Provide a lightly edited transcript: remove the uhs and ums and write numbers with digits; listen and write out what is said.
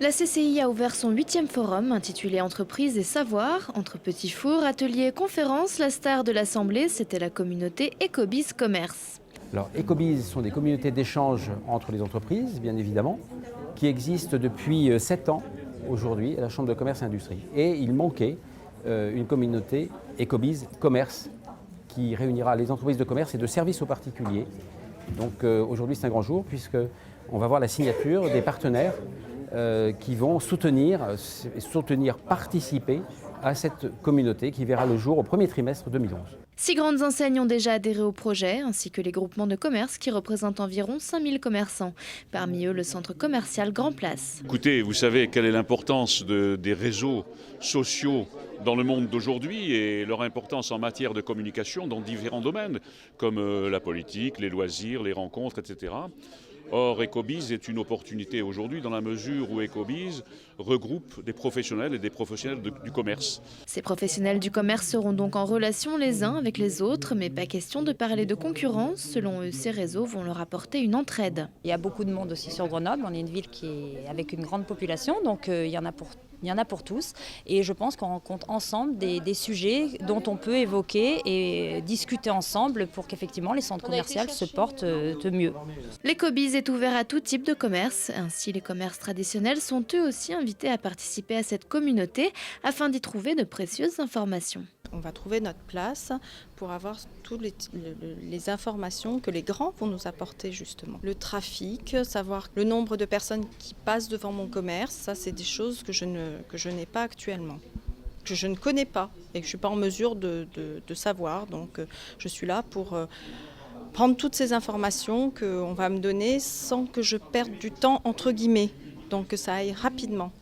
La CCI a ouvert son 8e forum intitulé Entreprises et Savoir. Entre petits fours, ateliers et conférences, la star de l'Assemblée, c'était la communauté Ecobiz Commerce. Alors, Ecobiz sont des communautés d'échange entre les entreprises, bien évidemment, qui existent depuis 7 ans aujourd'hui à la Chambre de commerce et industrie. Et il manquait une communauté Ecobiz Commerce qui réunira les entreprises de commerce et de services aux particuliers. Donc aujourd'hui c'est un grand jour puisqu'on va voir la signature des partenaires qui vont soutenir, participer à cette communauté qui verra le jour au premier trimestre 2011. 6 grandes enseignes ont déjà adhéré au projet, ainsi que les groupements de commerce qui représentent environ 5000 commerçants. Parmi eux, le centre commercial Grand Place. Écoutez, vous savez quelle est l'importance des réseaux sociaux dans le monde d'aujourd'hui et leur importance en matière de communication dans différents domaines, comme la politique, les loisirs, les rencontres, etc. Or, Ecobiz est une opportunité aujourd'hui dans la mesure où Ecobiz regroupe des professionnels et des professionnels du commerce. Ces professionnels du commerce seront donc en relation les uns avec les autres, mais pas question de parler de concurrence. Selon eux, ces réseaux vont leur apporter une entraide. Il y a beaucoup de monde aussi sur Grenoble. On est une ville qui est avec une grande population, donc il y en a pour tous. Et je pense qu'on rencontre ensemble des sujets dont on peut évoquer et discuter ensemble pour qu'effectivement les centres commerciaux se portent de mieux. L'Ecobiz est ouvert à tout type de commerce. Ainsi, les commerces traditionnels sont eux aussi invités à participer à cette communauté afin d'y trouver de précieuses informations. On va trouver notre place pour avoir toutes les informations que les grands vont nous apporter justement. Le trafic, savoir le nombre de personnes qui passent devant mon commerce, ça c'est des choses que je n'ai pas actuellement, que je ne connais pas et que je ne suis pas en mesure de savoir. Donc je suis là pour prendre toutes ces informations qu'on va me donner sans que je perde du temps entre guillemets, donc que ça aille rapidement.